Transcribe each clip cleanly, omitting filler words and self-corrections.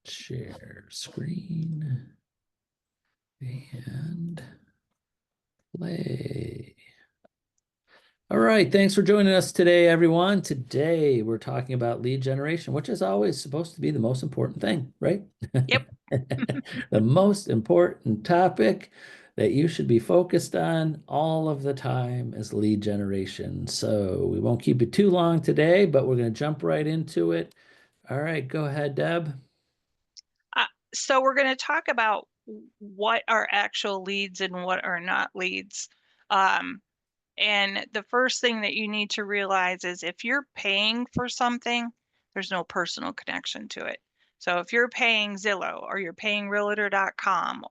Share screen and play. All right, thanks for joining us today, everyone. Today we're talking about lead generation, which is always supposed to be the most important thing, right? Yep. The most important topic that you should be focused on all of the time is lead generation. So we won't keep it too long today, but we're going to jump right into it. All right, go ahead, Deb. Uh, so we're going to talk about what are actual leads and what are not leads. Um, and the first thing that you need to realize is if you're paying for something, there's no personal connection to it. So if you're paying Zillow or you're paying Realtor.com,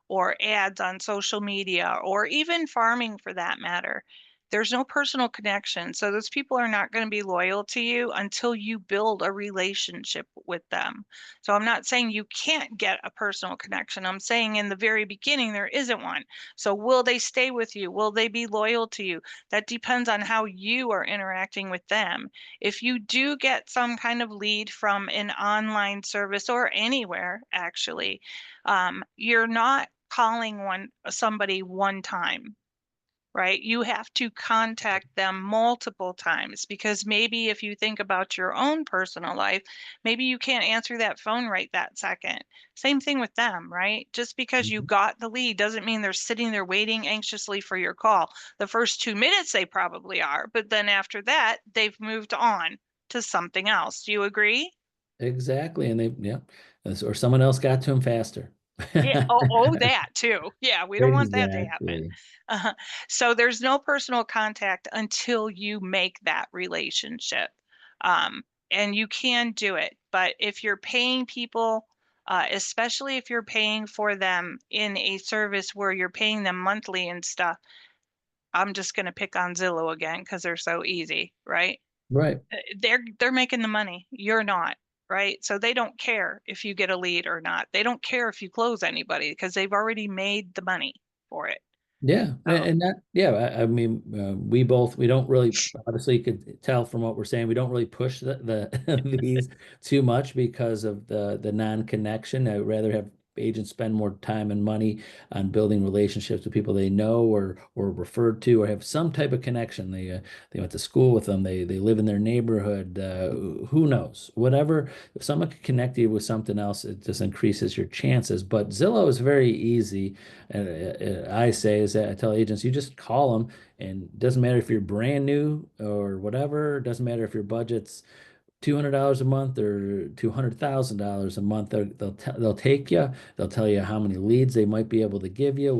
or ads on social media, or even farming for that matter, there's no personal connection. So those people are not going to be loyal to you until you build a relationship with them. So I'm not saying you can't get a personal connection. I'm saying in the very beginning, there isn't one. So will they stay with you? Will they be loyal to you? That depends on how you are interacting with them. If you do get some kind of lead from an online service or anywhere, actually, you're not calling somebody one time, right? You have to contact them multiple times because maybe if you think about your own personal life, maybe you can't answer that phone right that second. Same thing with them, right? Just because you got the lead doesn't mean they're sitting there waiting anxiously for your call. The first 2 minutes they probably are, but then after that, they've moved on to something else. Do you agree? Exactly. And yeah, or someone else got to him faster. Yeah. Oh, that too. Yeah, we don't want that to happen. Exactly. Uh, so there's no personal contact until you make that relationship. Um, and you can do it. But if you're paying people, especially if you're paying for them in a service where you're paying them monthly and stuff, I'm just going to pick on Zillow again because they're so easy, right? Right. They're making the money. You're not, right? So they don't care if you get a lead or not. They don't care if you close anybody because they've already made the money for it. Yeah. So And that, yeah, I mean, we don't really, obviously you could tell from what we're saying, we don't really push these too much because of the non-connection. I'd rather have agents spend more time and money on building relationships with people they know or referred to or have some type of connection. They went to school with them. They live in their neighborhood. Who knows? Whatever. If someone can connect you with something else, it just increases your chances. But Zillow is very easy. I say is that I tell agents, you just call them, and it doesn't matter if you're brand new or whatever. It doesn't matter if your budget's $200 a month or $200,000 a month. They'll take you. They'll tell you how many leads they might be able to give you,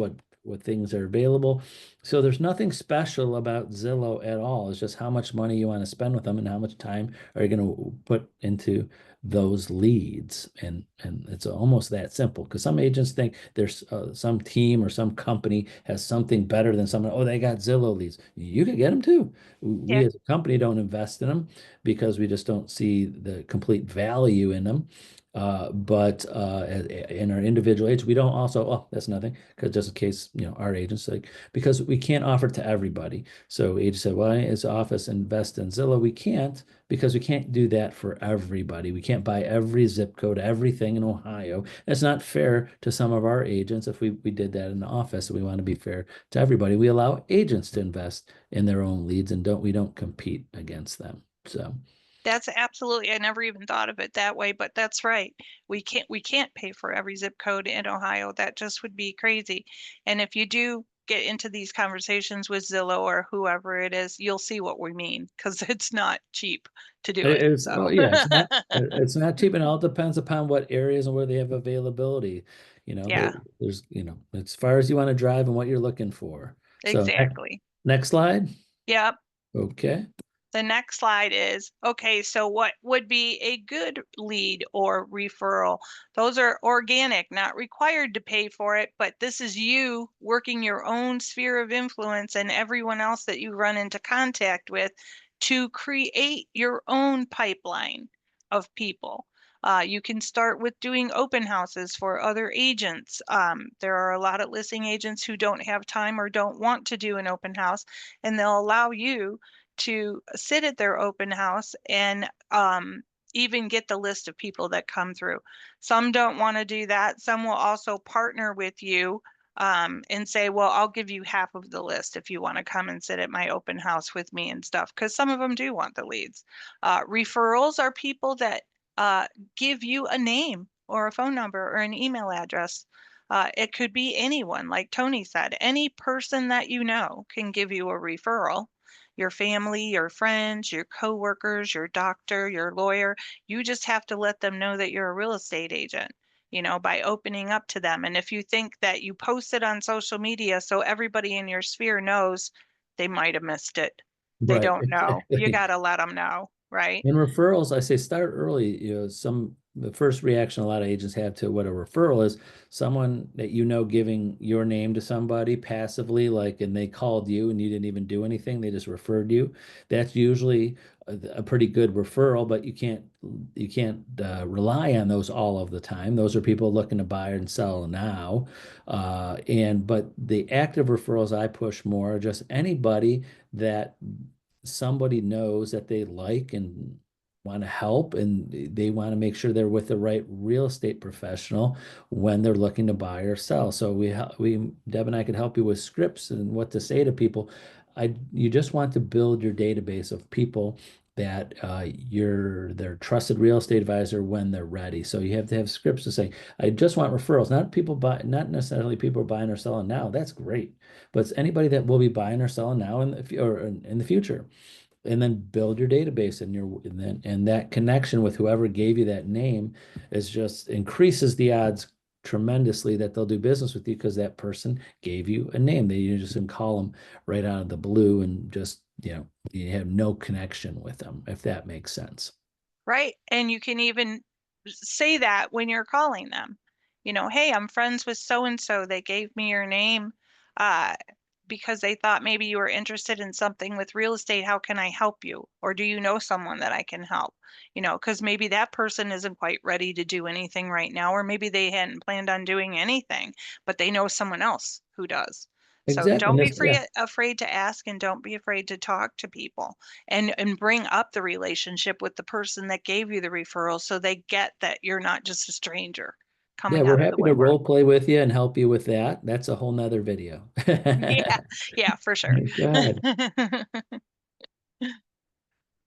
what things are available. So there's nothing special about Zillow at all. It's just how much money you want to spend with them and how much time are you going to put into those leads. And it's almost that simple because some agents think there's some team or some company has something better than someone. Oh, they got Zillow leads. You can get them too. yeah, We as a company don't invest in them because we just don't see the complete value in them. But in our individual agents, we don't also, oh, that's nothing, because just in case, our agents, like, because we can't offer to everybody. So agents said, well, as office invest in Zillow, we can't because we can't do that for everybody. We can't buy every zip code, everything in Ohio. It's not fair to some of our agents if we did that in the office. We want to be fair to everybody. We allow agents to invest in their own leads and we don't compete against them. So. that's absolutely, I never even thought of it that way, but that's right. We can't pay for every zip code in Ohio. That just would be crazy. And if you do get into these conversations with Zillow or whoever it is, you'll see what we mean because it's not cheap to do it. It's So well, yeah, it's not cheap, and it all depends upon what areas and where they have availability. yeah, There's, as far as you want to drive and what you're looking for. So exactly. next slide. Yep. Okay. The next slide is, okay, so what would be a good lead or referral? Those are organic, not required to pay for it, but this is you working your own sphere of influence and everyone else that you run into contact with to create your own pipeline of people. You can start with doing open houses for other agents. There are a lot of listing agents who don't have time or don't want to do an open house, and they'll allow you to sit at their open house and even get the list of people that come through. Some don't want to do that. Some will also partner with you and say, well, I'll give you half of the list if you want to come and sit at my open house with me and stuff, because some of them do want the leads. Referrals are people that give you a name or a phone number or an email address. It could be anyone, like Tony said, any person that you know can give you a referral. Your family, your friends, your coworkers, your doctor, your lawyer. You just have to let them know that you're a real estate agent, you know, by opening up to them. And if you think that you post it on social media so everybody in your sphere knows, they might have missed it. They Right, don't know. You exactly. got to let them know, right? In referrals, I say start early. The first reaction a lot of agents have to what a referral is, someone that you know giving your name to somebody passively, like, and they called you and you didn't even do anything, they just referred you. That's usually a pretty good referral, but you can't rely on those all of the time. Those are people looking to buy and sell now. But the active referrals I push more are just anybody that somebody knows that they like and want to help, and they want to make sure they're with the right real estate professional when they're looking to buy or sell. So Deb and I could help you with scripts and what to say to people. You just want to build your database of people that you're their trusted real estate advisor when they're ready. So you have to have scripts to say, I just want referrals, not necessarily people buying or selling now. That's great, but it's anybody that will be buying or selling now in the future. And then build your database, and that connection with whoever gave you that name is just increases the odds tremendously that they'll do business with you, because that person gave you a name. You just can call them right out of the blue and just, you have no connection with them, if that makes sense. Right. And you can even say that when you're calling them. You know, hey, I'm friends with so and so. They gave me your name uh, because they thought maybe you were interested in something with real estate. How can I help you? Or do you know someone that I can help? You know, because maybe that person isn't quite ready to do anything right now, or maybe they hadn't planned on doing anything, but they know someone else who does. So Exactly. don't And be that's, yeah. afraid to ask, and don't be afraid to talk to people, and bring up the relationship with the person that gave you the referral so they get that you're not just a stranger Yeah, coming we're out of the happy to woodwork. role play with you and help you with that. That's a whole nother video. Yeah, yeah, for sure. Good.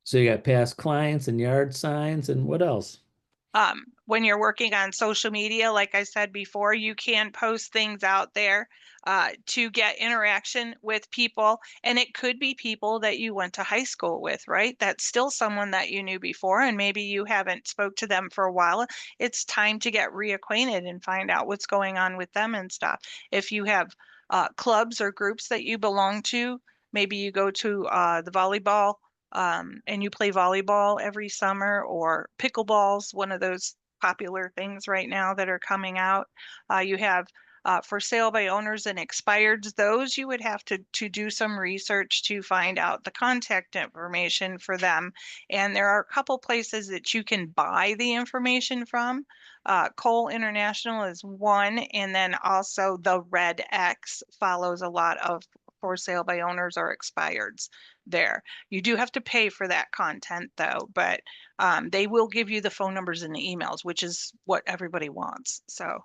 So you got past clients and yard signs and what else? When you're working on social media, like I said before, you can post things out there to get interaction with people. And it could be people that you went to high school with, right? That's still someone that you knew before, and maybe you haven't spoke to them for a while. It's time to get reacquainted and find out what's going on with them and stuff. If you have clubs or groups that you belong to, maybe you go to the volleyball and you play volleyball every summer, or pickleball's one of those popular things right now that are coming out. You have for sale by owners and expireds. Those you would have to do some research to find out the contact information for them. And there are a couple places that you can buy the information from. Cole International is one, and then also the Red X follows a lot of for sale by owners or expireds there. You do have to pay for that content though, but they will give you the phone numbers and the emails, which is what everybody wants. So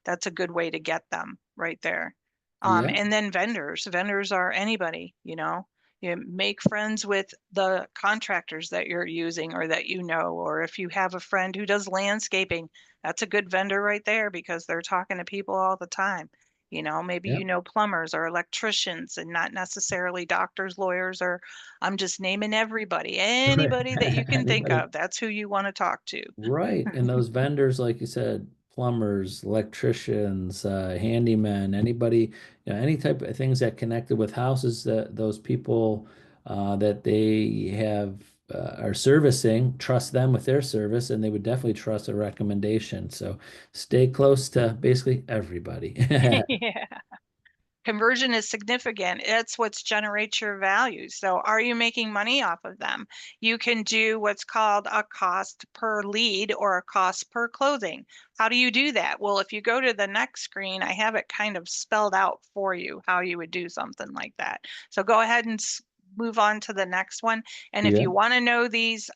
that's a good way to get them right there. Yeah. And then vendors. Vendors are anybody, you know. You make friends with the contractors that you're using or that you know, or if you have a friend who does landscaping, that's a good vendor right there because they're talking to people all the time. You know, maybe Yeah. you know plumbers or electricians and not necessarily doctors, lawyers, or I'm just naming everybody, Right. anybody that you can think Anybody. of. That's who you want to talk to. Right. And those vendors, like you said, plumbers, electricians, handymen, anybody, any type of things that connected with houses, that those people that they have are servicing, trust them with their service, and they would definitely trust a recommendation. So stay close to basically everybody. Yeah. Conversion is significant. It's what generates your value. So are you making money off of them? You can do what's called a cost per lead or a cost per closing. How do you do that? Well, if you go to the next screen, I have it kind of spelled out for you how you would do something like that. So go ahead and move on to the next one. And if Yeah. you want to know these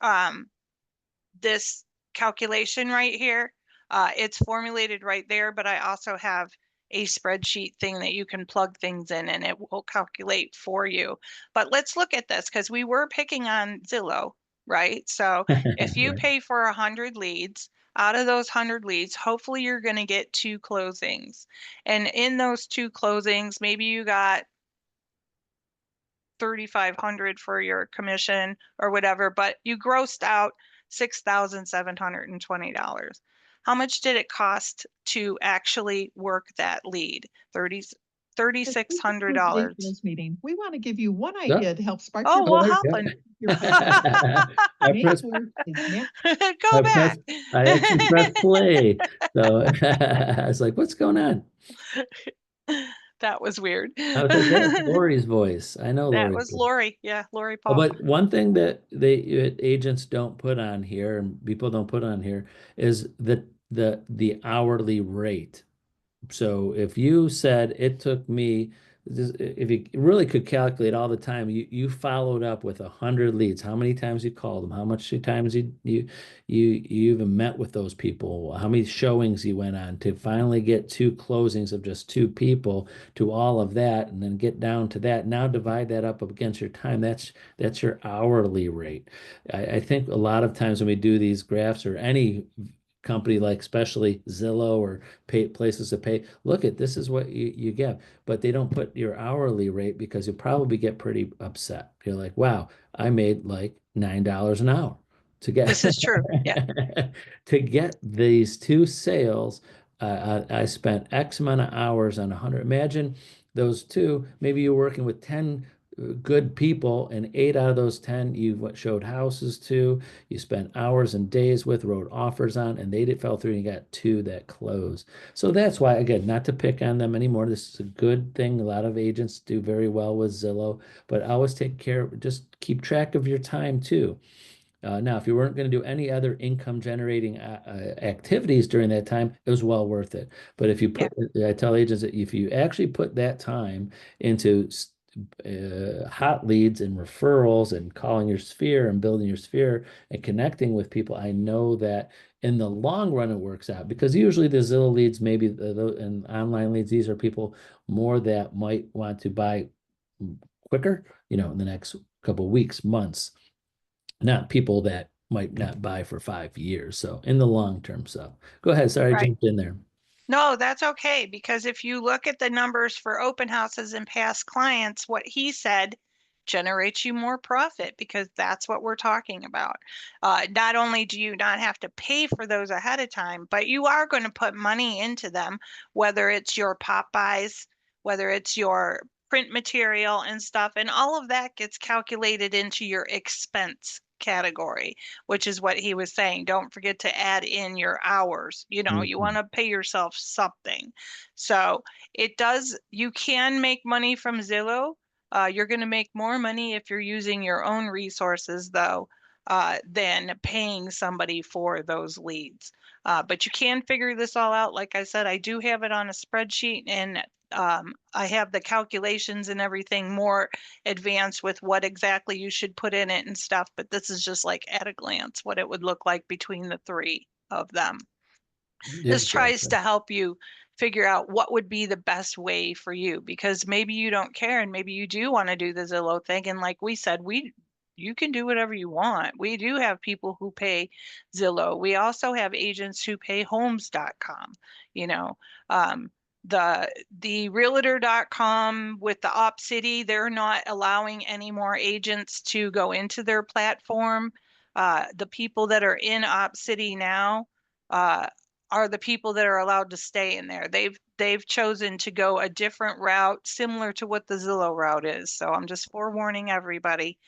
this calculation right here. It's formulated right there, but I also have a spreadsheet thing that you can plug things in and it will calculate for you. But let's look at this because we were picking on Zillow, right? So if you Right. pay for 100 leads, out of those 100 leads, hopefully you're going to get 2 closings. And in those 2 closings, maybe you got 3,500 for your commission or whatever, but you grossed out $6,720. How much did it cost to actually work that lead? $3,600. Sales meeting. We want to give you one Yeah. idea to help spark Oh, your well, there Helen, you go. I Make pressed, sure it's next. go I back. actually pressed play. So I was like, what's going on? That was weird. I was like, that's Lori's voice. I know That Lori's was voice. Lori. Yeah, Lori Oh, Paul. but one thing that agents don't put on here and people don't put on here is the hourly rate. So if you said it took me, if you really could calculate all the time, you followed up with 100 leads, how many times you called them, how much times you even met with those people, how many showings you went on to finally get 2 closings of just 2 people to all of that, and then get down to that. Now divide that up against your time. That's your hourly rate. I think a lot of times when we do these graphs or any company like especially Zillow or places to pay, look at this is what you get, but they don't put your hourly rate because you probably get pretty upset. You're like, wow, I made like $9 an hour to get This is true. Yeah. to get these 2 sales. I spent X amount of hours on 100. Imagine those 2, maybe you're working with 10 good people, and 8 out of those 10 you showed houses to, you spent hours and days with, wrote offers on, and they fell through, and you got 2 that closed. So that's why, again, not to pick on them anymore. This is a good thing. A lot of agents do very well with Zillow, but always take care, just keep track of your time too. Now, if you weren't going to do any other income generating activities during that time, it was well worth it. But if you put, I tell agents that if you actually put that time into hot leads and referrals and calling your sphere and building your sphere and connecting with people, I know that in the long run it works out, because usually the Zillow leads, maybe and online leads, these are people more that might want to buy quicker, in the next couple of weeks, months, not people that might not buy for 5 years. So in the long term. So go ahead. Sorry, I Right. jumped in there. No, that's okay, because if you look at the numbers for open houses and past clients, what he said generates you more profit, because that's what we're talking about. Not only do you not have to pay for those ahead of time, but you are going to put money into them, whether it's your pop buys, whether it's your print material and stuff, and all of that gets calculated into your expense category, which is what he was saying. Don't forget to add in your hours. You Mhm. want to pay yourself something. So you can make money from Zillow. You're going to make more money if you're using your own resources, though, than paying somebody for those leads. But you can figure this all out. Like I said, I do have it on a spreadsheet, and I have the calculations and everything more advanced with what exactly you should put in it and stuff. But this is just like at a glance what it would look like between the 3 of them. This tries to help you figure out what would be the best way for you, because maybe you don't care and maybe you do want to do the Zillow thing. And like we said, you can do whatever you want. We do have people who pay Zillow. We also have agents who pay homes.com, you know. The realtor.com with the OpCity, they're not allowing any more agents to go into their platform. The people that are in OpCity now, are the people that are allowed to stay in there. They've chosen to go a different route, similar to what the Zillow route is. So I'm just forewarning everybody.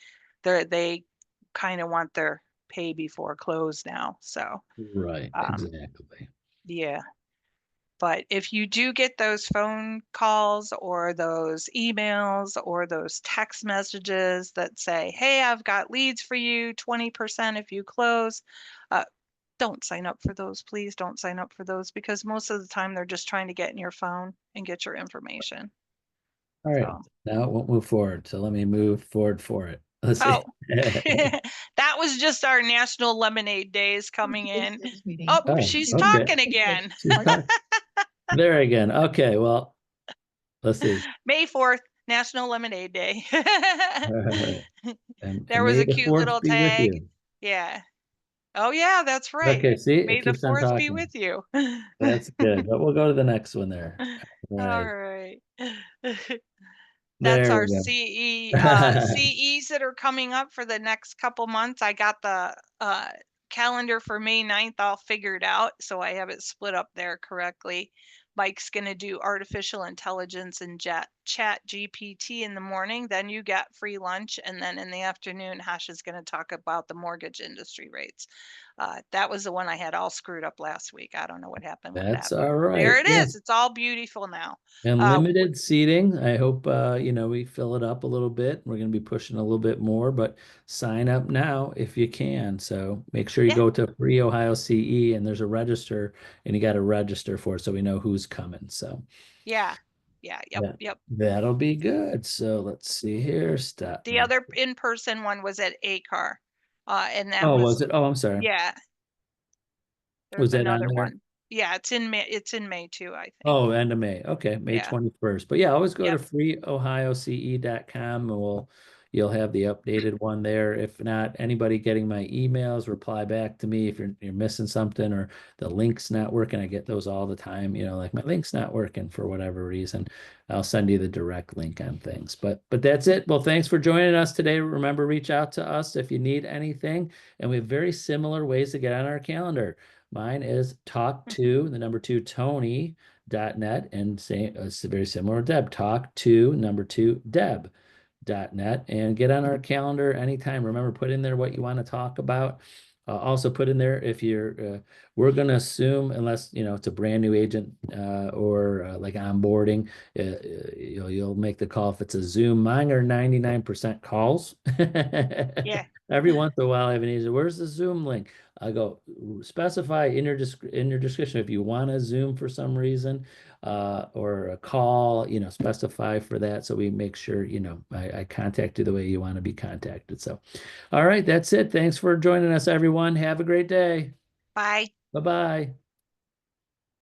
They kind of want their pay before close now. So Right, um, exactly. yeah. But if you do get those phone calls or those emails or those text messages that say, hey, I've got leads for you, 20% if you close, don't sign up for those. Please don't sign up for those, because most of the time they're just trying to get in your phone and get your information. All right, So now it won't move forward. So let me move forward for it. Let's see. Oh, that was just our National Lemonade Days coming in. Sales meeting. Oh, Oh, she's okay. talking again. She's there again. Okay, well, let's see. May 4th, National Lemonade Day. And There was may a the cute fourth little be with tag. you. Yeah. Oh yeah, that's right. Okay, see, May it the keeps on 4th be talking. with you. That's good, but we'll go to the next one there. All All right, right. That's there our we go. CEs that are coming up for the next couple months. I got the calendar for May 9th all figured out, so I have it split up there correctly. Mike's going to do artificial intelligence and chat GPT in the morning. Then you get free lunch. And then in the afternoon, Hash is going to talk about the mortgage industry rates. That was the one I had all screwed up last week. I don't know what happened with That's that. all But there right. it is. It's all beautiful now. And Uh, limited seating. I hope we fill it up a little bit. We're going to be pushing a little bit more, but sign up now if you can. So make sure you Yeah. go to Free Ohio CE and there's a register and you got to register for it so we know who's coming. So Yeah. Yeah. Yep. Yep. that'll be good. So let's see here. Stop. The other in-person one was at ACAR. And that Oh, was, was it? Oh, I'm sorry. yeah. Was There's that on another there? one. Yeah, it's in May too, I think. Oh, end of May. Okay, May Yeah. 21st. But yeah, always go to Yep. freeohioce.com and you'll have the updated one there. If not, anybody getting my emails, reply back to me if you're missing something or the link's not working. I get those all the time, like my link's not working for whatever reason. I'll send you the direct link on things. But that's it. Well, thanks for joining us today. Remember, reach out to us if you need anything. And we have very similar ways to get on our calendar. Mine is talk to the number 2 Tony.net and say it's very similar to Deb. Talk to number 2 Deb.net and get on our calendar anytime. Remember, put in there what you want to talk about. Also put in there if we're going to assume, unless it's a brand new agent or like onboarding, you'll make the call if it's a Zoom. Mine are 99% calls. Yeah. Every once in a while, I have an agent. Where's the Zoom link? I go specify in your description if you want to Zoom for some reason or a call, specify for that so we make sure I contact you the way you want to be contacted. So, all right, that's it. Thanks for joining us, everyone. Have a great day. Bye. Bye-bye.